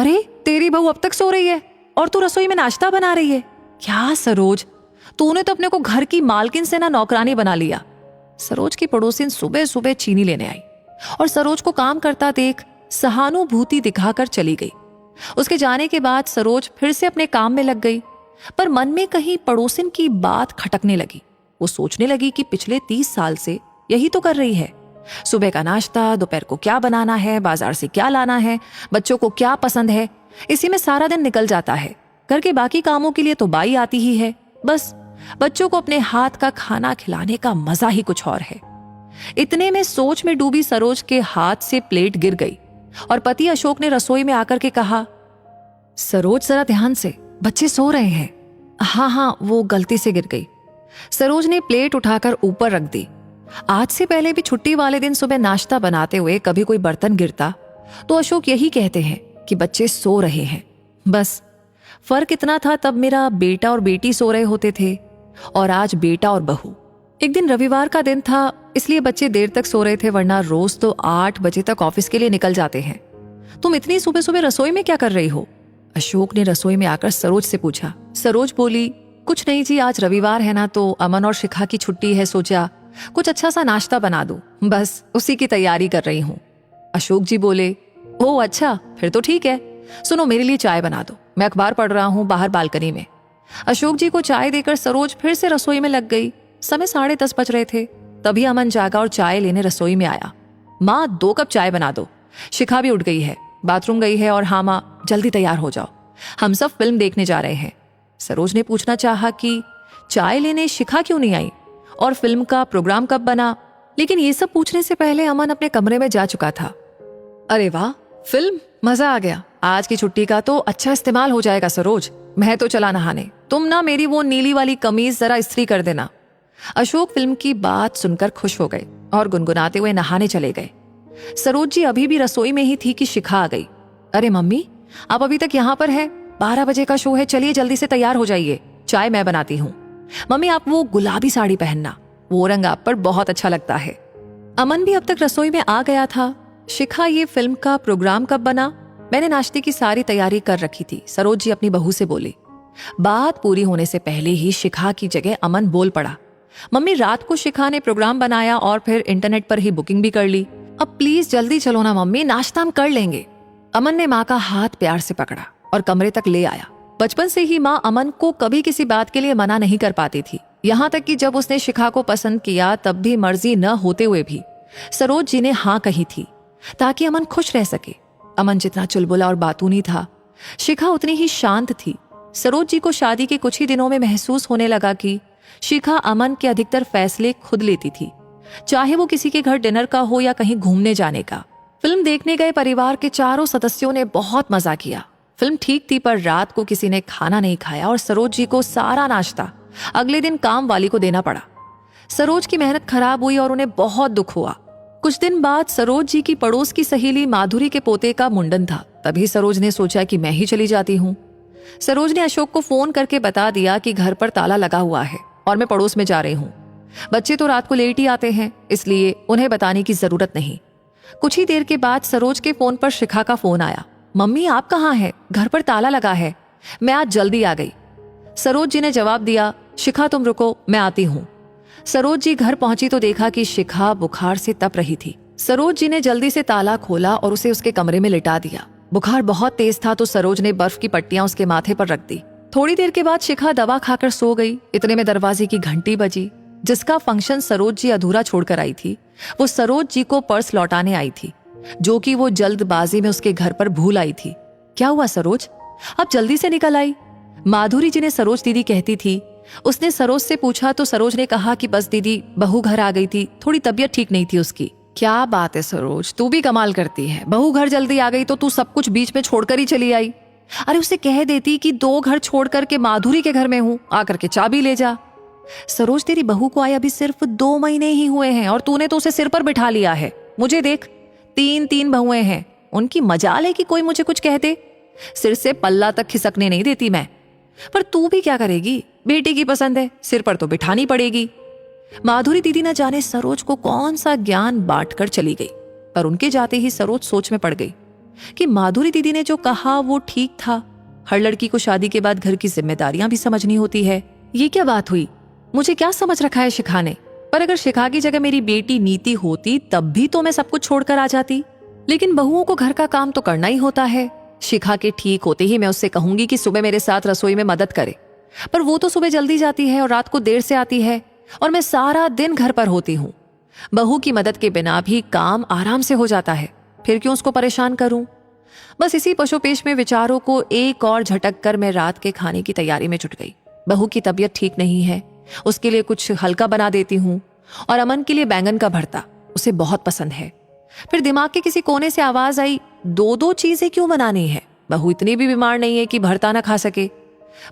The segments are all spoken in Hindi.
अरे तेरी बहू अब तक सो रही है और तू रसोई में नाश्ता बना रही है? क्या सरोज, तूने तो अपने को घर की मालकिन से ना नौकरानी बना लिया। सरोज की पड़ोसिन सुबह सुबह चीनी लेने आई और सरोज को काम करता देख सहानुभूति दिखाकर चली गई। उसके जाने के बाद सरोज फिर से अपने काम में लग गई, पर मन में कहीं पड़ोसिन की बात खटकने लगी। वो सोचने लगी कि पिछले 30 साल से यही तो कर रही है। सुबह का नाश्ता, दोपहर को क्या बनाना है, बाजार से क्या लाना है, बच्चों को क्या पसंद है, इसी में सारा दिन निकल जाता है। घर के बाकी कामों के लिए तो बाई आती ही है। बस बच्चों को अपने हाथ का खाना खिलाने का मजा ही कुछ और है। इतने में सोच में डूबी सरोज के हाथ से प्लेट गिर गई और पति अशोक ने रसोई में आकर के कहा, सरोज जरा ध्यान से, बच्चे सो रहे हैं। हाँ, वो गलती से गिर गई। सरोज ने प्लेट उठाकर ऊपर रख दी। आज से पहले भी छुट्टी वाले दिन सुबह नाश्ता बनाते हुए कभी कोई बर्तन गिरता तो अशोक यही कहते हैं कि बच्चे सो रहे हैं। बस फर्क इतना था, तब मेरा बेटा और बेटी सो रहे होते थे और आज बेटा और बहू। एक दिन रविवार का दिन था, इसलिए बच्चे देर तक सो रहे थे, वरना रोज तो 8 बजे तक ऑफिस के लिए निकल जाते हैं। तुम इतनी सुबह सुबह रसोई में क्या कर रही हो? अशोक ने रसोई में आकर सरोज से पूछा। सरोज बोली, कुछ नहीं जी, आज रविवार है ना, तो अमन और शिखा की छुट्टी है, सोचा कुछ अच्छा सा नाश्ता बना दूं, बस उसी की तैयारी कर रही हूं। अशोक जी बोले, ओह अच्छा, फिर तो ठीक है। सुनो, मेरे लिए चाय बना दो, मैं अखबार पढ़ रहा हूं बाहर बालकनी में। अशोक जी को चाय देकर सरोज फिर से रसोई में लग गई। समय 10:30 बज रहे थे। तभी अमन जागा और चाय लेने रसोई में आया। माँ 2 कप चाय बना दो। शिखा भी उठ गई है, बाथरूम गई है, और हाँ माँ, जल्दी तैयार हो जाओ, हम सब फिल्म देखने जा रहे हैं। सरोज ने पूछना चाहा कि चाय लेने शिखा क्यों नहीं आई और फिल्म का प्रोग्राम कब बना, लेकिन ये सब पूछने से पहले अमन अपने कमरे में जा चुका था। अरे वाह, फिल्म, मजा आ गया। आज की छुट्टी का तो अच्छा इस्तेमाल हो जाएगा सरोज। मैं तो चला नहाने, तुम ना मेरी वो नीली वाली कमीज जरा इस्त्री कर देना। अशोक फिल्म की बात सुनकर खुश हो गए और गुनगुनाते हुए नहाने चले गए। सरोज जी अभी भी रसोई में ही थी कि शिखा आ गई। अरे मम्मी, आप अभी तक यहाँ पर हैं? 12 बजे का शो है, चलिए जल्दी से तैयार हो जाइए, चाय मैं बनाती हूँ। मम्मी, आप वो गुलाबी साड़ी पहनना, वो रंग आप पर बहुत अच्छा लगता है। अमन भी अब तक रसोई में आ गया था। शिखा, ये फिल्म का प्रोग्राम कब बना? मैंने नाश्ते की सारी तैयारी कर रखी थी, सरोज जी अपनी बहू से बोली। बात पूरी होने से पहले ही शिखा की जगह अमन बोल पड़ा। मम्मी, रात को शिखा ने प्रोग्राम बनाया और फिर इंटरनेट पर ही बुकिंग भी कर ली। अब प्लीज जल्दी चलो ना मम्मी, नाश्ता हम कर लेंगे। अमन ने माँ का हाथ प्यार से पकड़ा और कमरे तक ले आया। बचपन से ही माँ अमन को कभी किसी बात के लिए मना नहीं कर पाती थी। यहाँ तक कि जब उसने शिखा को पसंद किया तब भी मर्जी न होते हुए भी सरोज जी ने हाँ कही थी, ताकि अमन खुश रह सके। अमन जितना चुलबुला और बातूनी था, शिखा उतनी ही शांत थी। सरोज जी को शादी के कुछ ही दिनों में महसूस होने लगा कि शिखा अमन के अधिकतर फैसले खुद लेती थी, चाहे वो किसी के घर डिनर का हो या कहीं घूमने जाने का। फिल्म देखने गए परिवार के चारों सदस्यों ने बहुत मजा किया। फिल्म ठीक थी, पर रात को किसी ने खाना नहीं खाया और सरोज जी को सारा नाश्ता अगले दिन काम वाली को देना पड़ा। सरोज की मेहनत खराब हुई और उन्हें बहुत दुख हुआ। कुछ दिन बाद सरोज जी की पड़ोस की सहेली माधुरी के पोते का मुंडन था। तभी सरोज ने सोचा कि मैं ही चली जाती हूँ। सरोज ने अशोक को फोन करके बता दिया कि घर पर ताला लगा हुआ है और मैं पड़ोस में जा रही हूँ। बच्चे तो रात को लेट ही आते हैं, इसलिए उन्हें बताने की जरूरत नहीं। कुछ ही देर के बाद सरोज के फोन पर शिखा का फोन आया। मम्मी, आप कहाँ हैं? घर पर ताला लगा है, मैं आज जल्दी आ गई। सरोज जी ने जवाब दिया, शिखा तुम रुको, मैं आती हूँ। सरोज जी घर पहुंची तो देखा कि शिखा बुखार से तप रही थी। सरोज जी ने जल्दी से ताला खोला और उसे उसके कमरे में लिटा दिया। बुखार बहुत तेज था तो सरोज ने बर्फ की पट्टियां उसके माथे पर रख दी। थोड़ी देर के बाद शिखा दवा खाकर सो गई। इतने में दरवाजे की घंटी बजी। जिसका फंक्शन सरोज जी अधूरा छोड़कर आई थी, वो सरोज जी को पर्स लौटाने आई थी, जो कि वो जल्दबाजी में उसके घर पर भूल आई थी। क्या हुआ सरोज, अब जल्दी से निकल आई? माधुरी जी ने सरोज दीदी कहती थी। उसने सरोज से पूछा तो सरोज ने कहा कि बस दीदी, बहू घर आ गई थी, थोड़ी तबीयत ठीक नहीं थी उसकी। क्या बात है सरोज, तू भी कमाल करती है। बहू घर जल्दी आ गई तो तू सब कुछ बीच में छोड़कर ही चली आई। अरे उसे कह देती कि 2 घर छोड़कर के माधुरी के घर में हूँ, आकर के चाबी ले जा। सरोज, तेरी बहू को आए अभी सिर्फ 2 महीने ही हुए हैं और तूने तो उसे सिर पर बिठा लिया है। मुझे देख, 3 बहुएं हैं, उनकी मजाल है कि कोई मुझे कुछ कह दे। सिर से पल्ला तक खिसकने नहीं देती मैं। पर तू भी क्या करेगी, बेटी की पसंद है, सिर पर तो बिठानी पड़ेगी। माधुरी दीदी न जाने सरोज को कौन सा ज्ञान बांट कर चली गई, पर उनके जाते ही सरोज सोच में पड़ गई। कि माधुरी दीदी ने जो कहा वो ठीक था। हर लड़की को शादी के बाद घर की जिम्मेदारियां भी समझनी होती है। ये क्या बात हुई? मुझे क्या समझ रखा है शिखा ने? पर अगर शिखा की जगह मेरी बेटी नीति होती तब भी तो मैं सब कुछ छोड़कर आ जाती। लेकिन बहुओं को घर का काम तो करना ही होता है। शिखा के ठीक होते ही मैं उससे कहूंगी कि सुबह मेरे साथ रसोई में मदद करे, पर वो तो सुबह जल्दी जाती है और रात को देर से आती है और मैं सारा दिन घर पर होती हूँ। बहू की मदद के बिना भी काम आराम से हो जाता है, फिर क्यों उसको परेशान करूं? बस इसी पशुपेश में विचारों को एक और झटक कर मैं रात के खाने की तैयारी में जुट गई। बहू की तबीयत ठीक नहीं है, उसके लिए कुछ हल्का बना देती हूँ और अमन के लिए बैंगन का भरता, उसे बहुत पसंद है। फिर दिमाग के किसी कोने से आवाज आई, दो दो चीजें क्यों बनानी है? बहू इतनी भी बीमार नहीं है कि भरता ना खा सके।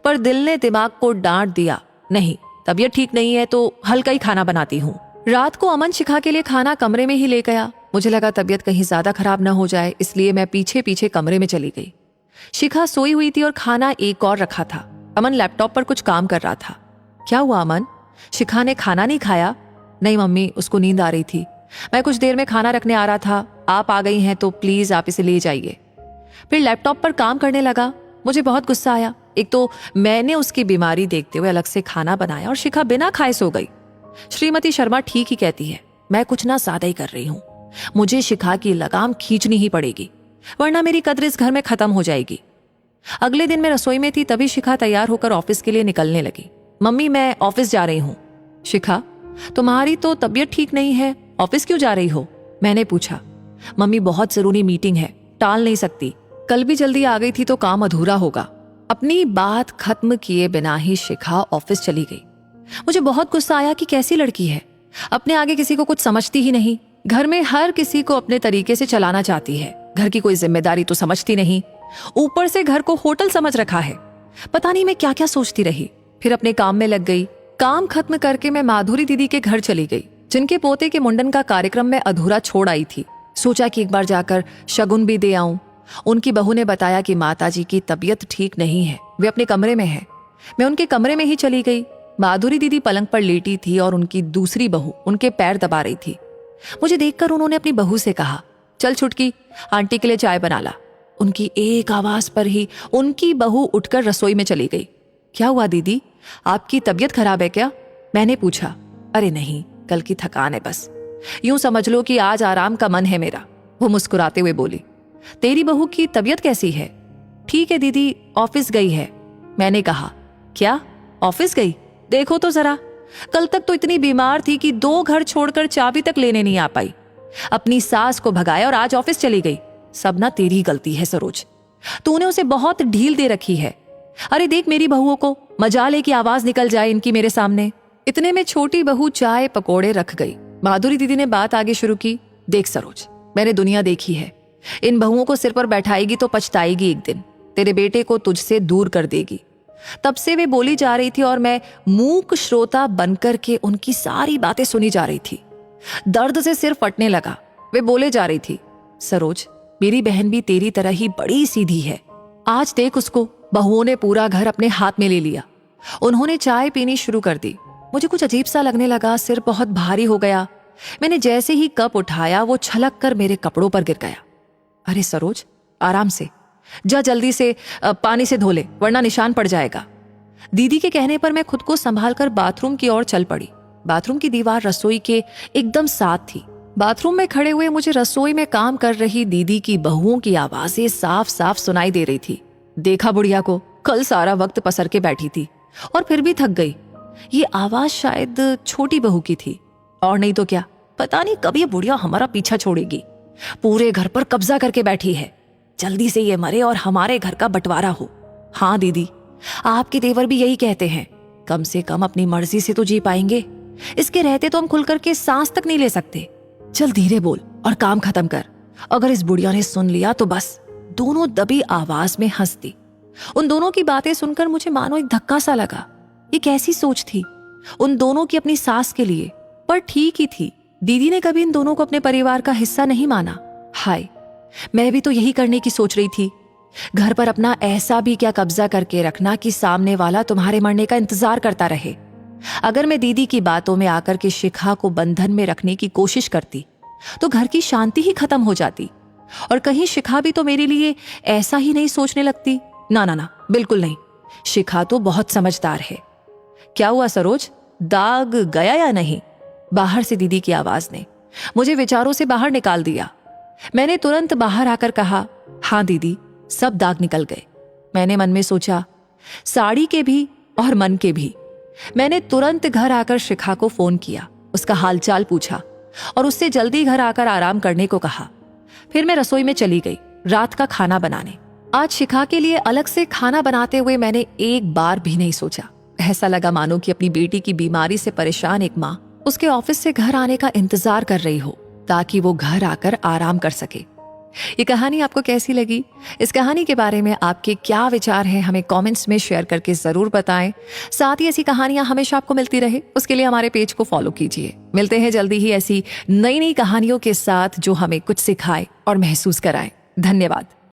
पर दिल ने दिमाग को डांट दिया, नहीं, तबीयत ठीक नहीं है तो हल्का ही खाना बनाती हूँ। रात को अमन शिखा के लिए खाना कमरे में ही ले गया। मुझे लगा तबीयत कहीं ज्यादा खराब ना हो जाए, इसलिए मैं पीछे पीछे कमरे में चली गई। शिखा सोई हुई थी और खाना एक और रखा था। अमन लैपटॉप पर कुछ काम कर रहा था। क्या हुआ अमन? शिखा ने खाना नहीं खाया? नहीं मम्मी, उसको नींद आ रही थी। मैं कुछ देर में खाना रखने आ रहा था, आप आ गई हैं तो प्लीज आप इसे ले जाइए। फिर लैपटॉप पर काम करने लगा। मुझे बहुत गुस्सा आया। एक तो मैंने उसकी बीमारी देखते हुए अलग से खाना बनाया और शिखा बिना खाए सो गई। श्रीमती शर्मा ठीक ही कहती है, मैं कुछ ना ज्यादा ही कर रही हूँ। मुझे शिखा की लगाम खींचनी ही पड़ेगी, वरना मेरी कद्र इस घर में खत्म हो जाएगी। अगले दिन मैं रसोई में थी, तभी शिखा तैयार होकर ऑफिस के लिए निकलने लगी। मम्मी, मैं ऑफिस जा रही हूँ। शिखा, तुम्हारी तो तबीयत ठीक नहीं है, ऑफिस क्यों जा रही हो? मैंने पूछा। मम्मी, बहुत जरूरी मीटिंग है, टाल नहीं सकती। कल भी जल्दी आ गई थी तो काम अधूरा होगा। अपनी बात खत्म किए बिना ही शिखा ऑफिस चली गई। मुझे बहुत गुस्सा आया कि कैसी लड़की है, अपने आगे किसी को कुछ समझती ही नहीं। घर में हर किसी को अपने तरीके से चलाना चाहती है, घर की कोई जिम्मेदारी तो समझती नहीं, ऊपर से घर को होटल समझ रखा है। पता नहीं मैं क्या क्या सोचती रही। फिर अपने काम में लग गई। काम खत्म करके मैं माधुरी दीदी के घर चली गई, जिनके पोते के मुंडन का कार्यक्रम मैं अधूरा छोड़ आई थी। सोचा कि एक बार जाकर शगुन भी दे आऊं। उनकी बहू ने बताया कि माताजी की तबीयत ठीक नहीं है, वे अपने कमरे में हैं। मैं उनके कमरे में ही चली गई। माधुरी दीदी पलंग पर लेटी थी और उनकी दूसरी बहू उनके पैर दबा रही थी। मुझे देखकर उन्होंने अपनी बहू से कहा, चल छुटकी, आंटी के लिए चाय बना ला। उनकी एक आवाज पर ही उनकी बहू उठकर रसोई में चली गई। क्या हुआ दीदी, आपकी तबीयत खराब है क्या? मैंने पूछा। अरे नहीं, कल की थकान है बस, यूं समझ लो कि आज आराम का मन है मेरा। वो मुस्कुराते हुए बोली। तेरी बहू की तबीयत कैसी है? ठीक है दीदी, ऑफिस गई है। मैंने कहा, क्या ऑफिस गई? देखो तो जरा, कल तक तो इतनी बीमार थी कि 2 घर छोड़कर चाबी तक लेने नहीं आ पाई। अपनी सास को भगाया और आज ऑफिस चली गई। सब ना तेरी गलती है सरोज, तूने उसे बहुत ढील दे रखी है। अरे देख मेरी बहुओं को, मजाल है कि आवाज निकल जाए इनकी मेरे सामने। इतने में छोटी बहू चाय पकोड़े रख गई। माधुरी दीदी ने बात आगे शुरू की। देख सरोज, मैंने दुनिया देखी है, इन बहुओं को सिर पर बैठाएगी तो पछताएगी एक दिन, तेरे बेटे को तुझसे दूर कर देगी। तब से वे बोली जा रही थी और मैं मूक श्रोता बनकर के उनकी सारी बातें सुनी जा रही थी। दर्द से सिर फटने लगा। वे बोले जा रही थी, सरोज, मेरी बहन भी तेरी तरह ही बड़ी सीधी है। आज देख उसको, बहुओं ने पूरा घर अपने हाथ में ले लिया। उन्होंने चाय पीनी शुरू कर दी। मुझे कुछ अजीब सा लगने लगा, सिर बहुत भारी हो गया। मैंने जैसे ही कप उठाया वो छलक कर मेरे कपड़ों पर गिर गया। अरे सरोज, आराम से जा, जल्दी से पानी से धो ले, वरना निशान पड़ जाएगा। दीदी के कहने पर मैं खुद को संभालकर बाथरूम की ओर चल पड़ी। बाथरूम की दीवार रसोई के एकदम साथ थी। बाथरूम में खड़े हुए मुझे रसोई में काम कर रही दीदी की बहुओं की आवाजें साफ साफ सुनाई दे रही थी। देखा बुढ़िया को, कल सारा वक्त पसर के बैठी थी और फिर भी थक गई। ये आवाज शायद छोटी बहू की थी, और नहीं तो क्या। पता नहीं कब ये बुढ़िया हमारा पीछा छोड़ेगी। पूरे घर पर कब्जा करके बैठी है। जल्दी से ये मरे और हमारे घर का बंटवारा हो। हाँ दीदी, आपके देवर भी यही कहते हैं, कम से कम अपनी मर्जी से तो जी पाएंगे। इसके रहते तो हम खुल करके सांस तक नहीं ले सकते। चल धीरे बोल और काम खत्म कर। अगर इस बुढ़िया ने सुन लिया तो बस। दोनों दबी आवाज में हंसती। उन दोनों की बातें सुनकर मुझे मानो एक धक्का सा लगा। ये कैसी सोच थी उन दोनों की अपनी सास के लिए? पर ठीक ही थी, दीदी ने कभी इन दोनों को अपने परिवार का हिस्सा नहीं माना। हाय, मैं भी तो यही करने की सोच रही थी। घर पर अपना ऐसा भी क्या कब्जा करके रखना कि सामने वाला तुम्हारे मरने का इंतजार करता रहे। अगर मैं दीदी की बातों में आकर के शिखा को बंधन में रखने की कोशिश करती तो घर की शांति ही खत्म हो जाती। और कहीं शिखा भी तो मेरे लिए ऐसा ही नहीं सोचने लगती? ना ना ना, बिल्कुल नहीं। शिखा तो बहुत समझदार है। क्या हुआ सरोज, दाग गया या नहीं? बाहर से दीदी की आवाज ने मुझे विचारों से बाहर निकाल दिया। मैंने तुरंत बाहर आकर कहा, हाँ दीदी, सब दाग निकल गए। मैंने मन में सोचा, साड़ी के भी और मन के भी। मैंने तुरंत घर आकर शिखा को फोन किया, उसका हालचाल पूछा और उससे जल्दी घर आकर आराम करने को कहा। फिर मैं रसोई में चली गई रात का खाना बनाने। आज शिखा के लिए अलग से खाना बनाते हुए मैंने एक बार भी नहीं सोचा। ऐसा लगा मानो कि अपनी बेटी की बीमारी से परेशान एक माँ उसके ऑफिस से घर आने का इंतजार कर रही हो ताकि वो घर आकर आराम कर सके। ये कहानी आपको कैसी लगी? इस कहानी के बारे में आपके क्या विचार हैं, हमें कमेंट्स में शेयर करके जरूर बताएं। साथ ही ऐसी कहानियां हमेशा आपको मिलती रहे उसके लिए हमारे पेज को फॉलो कीजिए। मिलते हैं जल्दी ही ऐसी नई नई कहानियों के साथ जो हमें कुछ सिखाए और महसूस कराए। धन्यवाद।